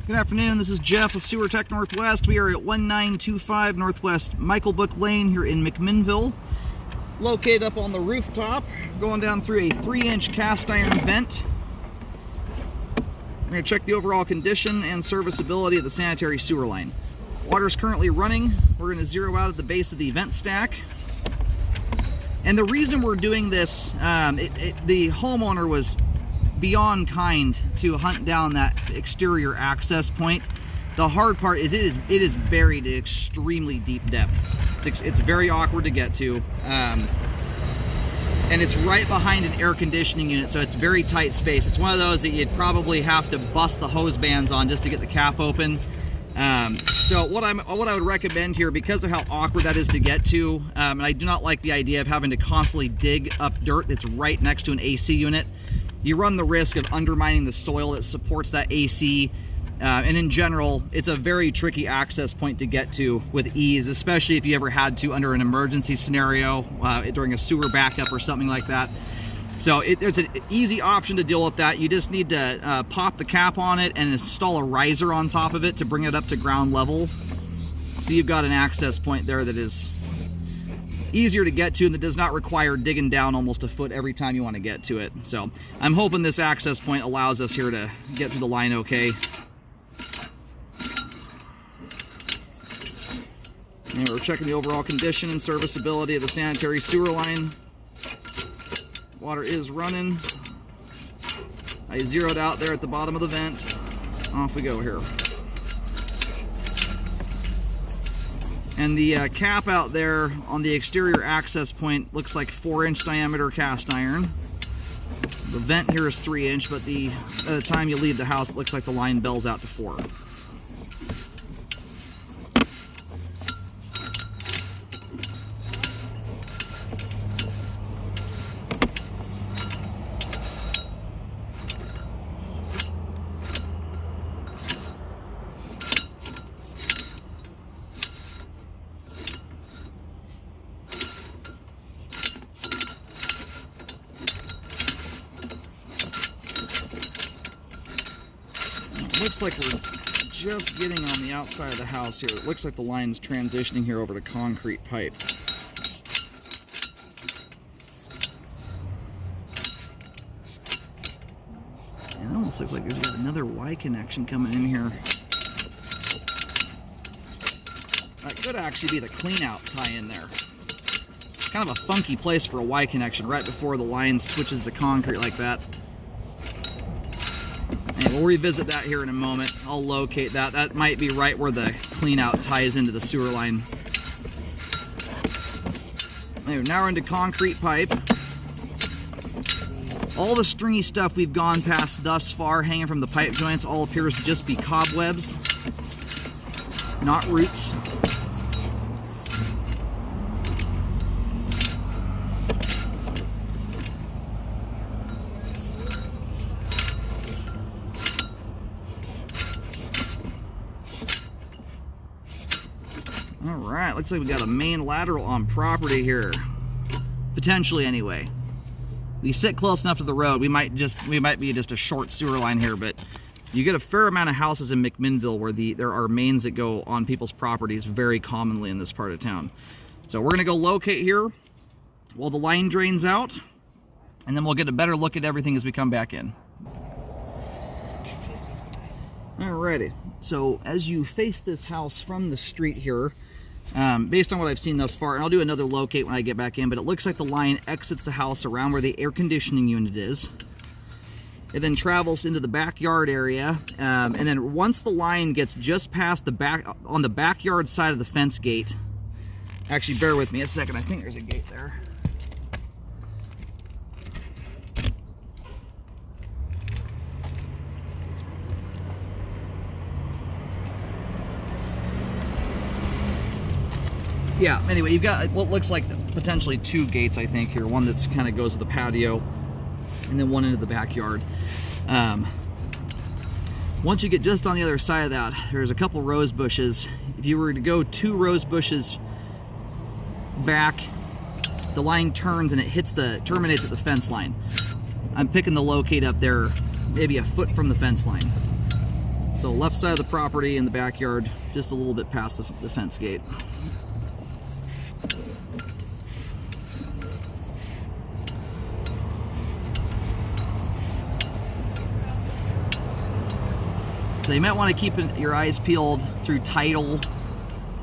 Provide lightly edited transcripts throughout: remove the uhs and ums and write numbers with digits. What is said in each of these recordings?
Good afternoon, this is Jeff with Sewer Tech Northwest. We are at 1925 Northwest Michael Book Lane here in McMinnville. Located up on the rooftop, going down through a 3-inch cast iron vent. We're going to check the overall condition and serviceability of the sanitary sewer line. Water is currently running. We're going to zero out at the base of the vent stack. And the reason we're doing this, the homeowner was beyond kind to hunt down that exterior access point. The hard part is it is buried at extremely deep depth. It's very awkward to get to, and it's right behind an air conditioning unit, so it's very tight space. It's one of those that you'd probably have to bust the hose bands on just to get the cap open. So what I would recommend here, because of how awkward that is to get to, and I do not like the idea of having to constantly dig up dirt that's right next to an AC unit. You run the risk of undermining the soil that supports that AC, and in general, it's a very tricky access point to get to with ease, especially if you ever had to under an emergency scenario during a sewer backup or something like that. So there's an easy option to deal with that. You just need to pop the cap on it and install a riser on top of it to bring it up to ground level. So you've got an access point there that is easier to get to and that does not require digging down almost a foot every time you want to get to it. So I'm hoping this access point allows us here to get through the line okay. And we're checking the overall condition and serviceability of the sanitary sewer line. Water is running. I zeroed out there at the bottom of the vent. Off we go here. And the cap out there on the exterior access point looks like 4-inch diameter cast iron. The vent here is 3-inch, but by the time you leave the house, it looks like the line bells out to 4. Looks like we're just getting on the outside of the house here. It looks like the line's transitioning here over to concrete pipe. And it almost looks like there's got another Y connection coming in here. That could actually be the clean out tie in there. It's kind of a funky place for a Y connection right before the line switches to concrete like that. And we'll revisit that here in a moment. I'll locate that. That might be right where the clean out ties into the sewer line. Anyway, now we're into concrete pipe. All the stringy stuff we've gone past thus far hanging from the pipe joints all appears to just be cobwebs, not roots. Alright, looks like we got a main lateral on property here. Potentially anyway. We sit close enough to the road, we might be just a short sewer line here, but you get a fair amount of houses in McMinnville where there are mains that go on people's properties very commonly in this part of town. So we're gonna go locate here while the line drains out, and then we'll get a better look at everything as we come back in. Alrighty, so as you face this house from the street here, based on what I've seen thus far, and I'll do another locate when I get back in, but it looks like the line exits the house around where the air conditioning unit is. It then travels into the backyard area, and then once the line gets just past on the backyard side of the fence gate, actually bear with me a second, I think there's a gate there. Yeah, anyway, you've got what looks like potentially 2 gates, I think, here. One that's kind of goes to the patio, and then one into the backyard. Once you get just on the other side of that, there's a couple rose bushes. If you were to go 2 rose bushes back, the line turns and it terminates at the fence line. I'm picking the locate up there, maybe a foot from the fence line. So left side of the property in the backyard, just a little bit past the fence gate. So you might want to keep your eyes peeled through title.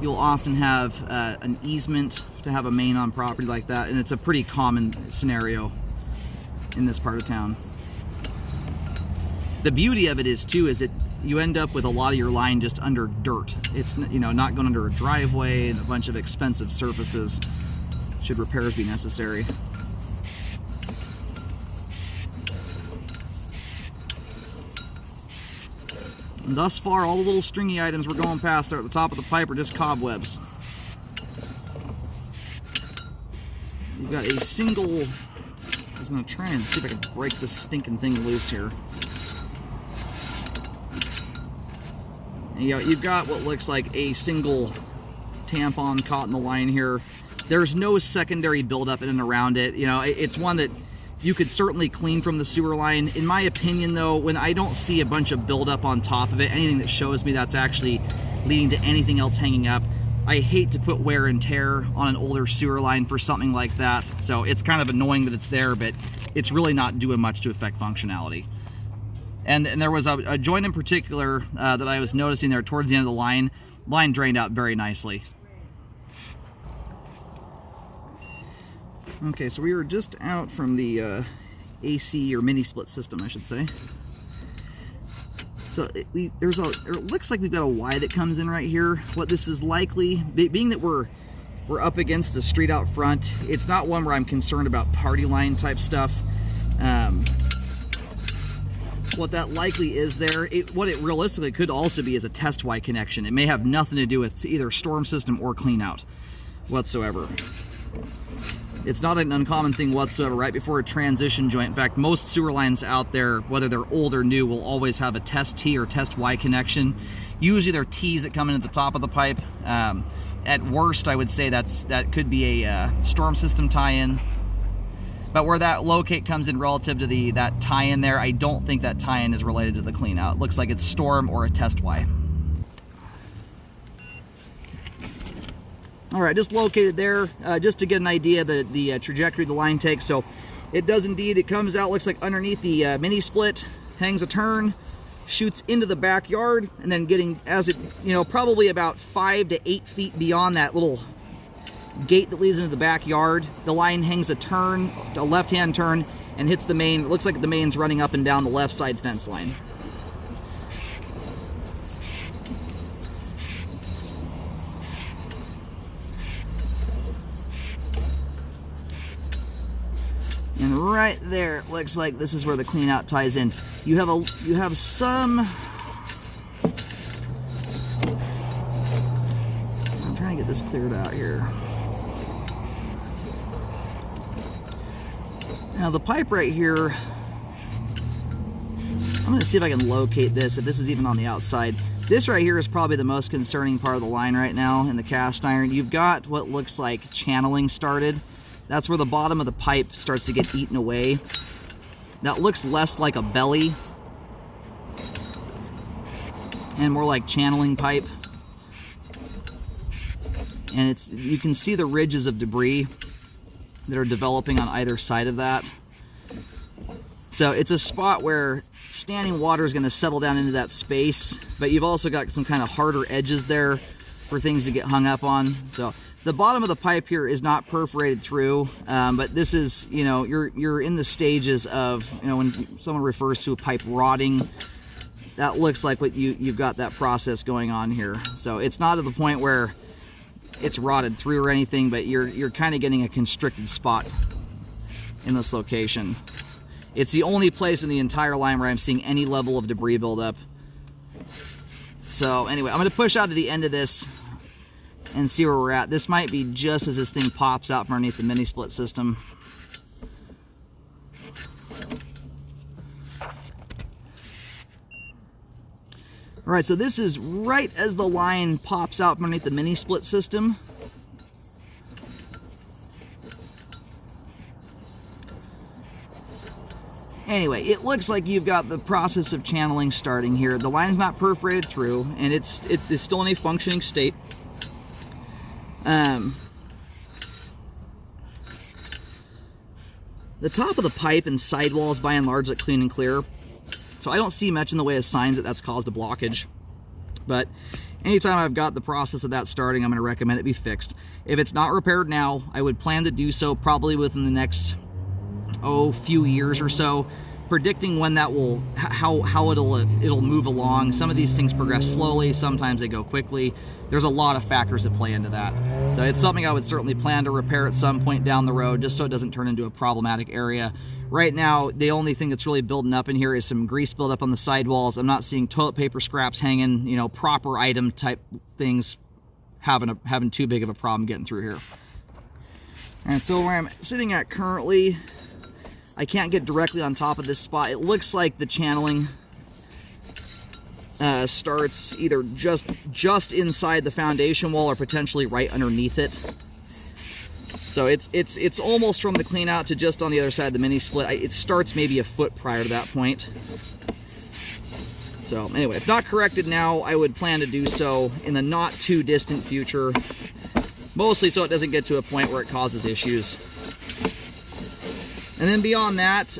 You'll often have an easement to have a main on property like that, and it's a pretty common scenario in this part of town. The beauty of it is too is that you end up with a lot of your line just under dirt. It's, you know, not going under a driveway and a bunch of expensive surfaces should repairs be necessary. And thus far, all the little stringy items we're going past there at the top of the pipe are just cobwebs. You've got a single... I was going to try and see if I can break this stinking thing loose here. And, you know, you've got what looks like a single tampon caught in the line here. There's no secondary buildup in and around it. You know, it's one that you could certainly clean from the sewer line. In my opinion, though, when I don't see a bunch of buildup on top of it, anything that shows me that's actually leading to anything else hanging up, I hate to put wear and tear on an older sewer line for something like that. So it's kind of annoying that it's there, but it's really not doing much to affect functionality. And there was a joint in particular that I was noticing there towards the end of the line. Line drained out very nicely. Okay, so we were just out from the AC or mini split system, I should say. So it looks like we've got a Y that comes in right here. What this is likely, being that we're up against the street out front, it's not one where I'm concerned about party line type stuff. What that likely is there, what it realistically could also be is a test Y connection. It may have nothing to do with either storm system or clean out whatsoever. It's not an uncommon thing whatsoever right before a transition joint. In fact, most sewer lines out there, whether they're old or new, will always have a test T or test Y connection. Usually they're T's that come in at the top of the pipe. At worst, I would say that could be a storm system tie-in. But where that locate comes in relative to that tie-in there, I don't think that tie-in is related to the clean out. It looks like it's storm or a test Y. All right, just located there, just to get an idea of the trajectory the line takes. So it does indeed, it comes out, looks like underneath the mini split, hangs a turn, shoots into the backyard, and then getting, as it, you know, probably about 5 to 8 feet beyond that little gate that leads into the backyard, the line hangs a turn, a left-hand turn, and hits the main. It looks like the main's running up and down the left side fence line. And right there, it looks like this is where the clean out ties in. You have some. I'm trying to get this cleared out here. Now the pipe right here, I'm going to see if I can locate this, if this is even on the outside. This right here is probably the most concerning part of the line right now in the cast iron. You've got what looks like channeling started. That's where the bottom of the pipe starts to get eaten away. That looks less like a belly and more like channeling pipe. And you can see the ridges of debris that are developing on either side of that. So it's a spot where standing water is going to settle down into that space, but you've also got some kind of harder edges there for things to get hung up on. So the bottom of the pipe here is not perforated through, but this is, you know, you're in the stages of, you know, when someone refers to a pipe rotting, that looks like what you've got that process going on here. So it's not to the point where it's rotted through or anything, but you're kind of getting a constricted spot in this location. It's the only place in the entire line where I'm seeing any level of debris buildup. So anyway, I'm going to push out to the end of this and see where we're at. This might be just as this thing pops out from underneath the mini split system. All right, so this is right as the line pops out from underneath the mini split system. Anyway, it looks like you've got the process of channeling starting here. The line's not perforated through, and it is still in a functioning state. The top of the pipe and sidewalls, by and large, look clean and clear. So I don't see much in the way of signs that that's caused a blockage. But anytime I've got the process of that starting, I'm going to recommend it be fixed. If it's not repaired now, I would plan to do so probably within the next few years or so, predicting when that will, how it'll move along. Some of these things progress slowly, sometimes they go quickly. There's a lot of factors that play into that. So it's something I would certainly plan to repair at some point down the road, just so it doesn't turn into a problematic area. Right now, the only thing that's really building up in here is some grease buildup on the sidewalls. I'm not seeing toilet paper scraps hanging, you know, proper item type things having too big of a problem getting through here. And so where I'm sitting at currently, I can't get directly on top of this spot. It looks like the channeling starts either just inside the foundation wall or potentially right underneath it. So it's almost from the clean out to just on the other side of the mini split. It starts maybe a foot prior to that point. So anyway, if not corrected now, I would plan to do so in the not too distant future, mostly so it doesn't get to a point where it causes issues. And then beyond that,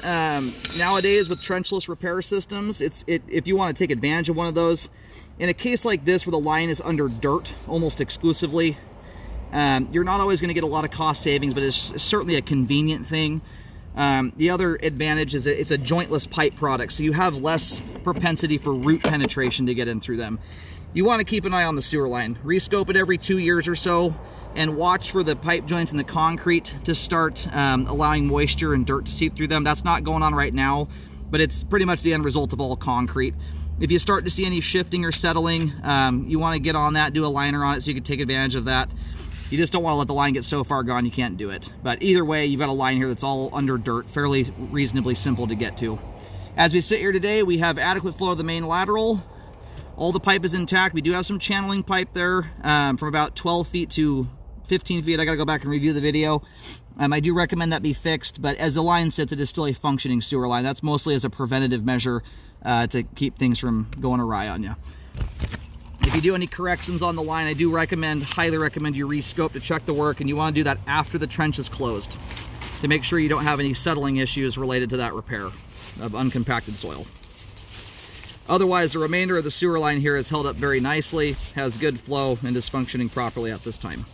nowadays with trenchless repair systems, if you want to take advantage of one of those, in a case like this where the line is under dirt almost exclusively, you're not always going to get a lot of cost savings, but it's certainly a convenient thing. The other advantage is that it's a jointless pipe product, so you have less propensity for root penetration to get in through them. You want to keep an eye on the sewer line. Rescope it every 2 years or so, and watch for the pipe joints in the concrete to start allowing moisture and dirt to seep through them. That's not going on right now, but it's pretty much the end result of all concrete. If you start to see any shifting or settling, you want to get on that, do a liner on it so you can take advantage of that. You just don't want to let the line get so far gone you can't do it. But either way, you've got a line here that's all under dirt, fairly reasonably simple to get to. As we sit here today, we have adequate flow of the main lateral. All the pipe is intact. We do have some channeling pipe there from about 12 feet to 15 feet. I gotta go back and review the video. I do recommend that be fixed, but as the line sits, it is still a functioning sewer line. That's mostly as a preventative measure to keep things from going awry on you. If you do any corrections on the line, I do highly recommend you rescope to check the work, and you want to do that after the trench is closed to make sure you don't have any settling issues related to that repair of uncompacted soil. Otherwise, the remainder of the sewer line here is held up very nicely, has good flow, and is functioning properly at this time.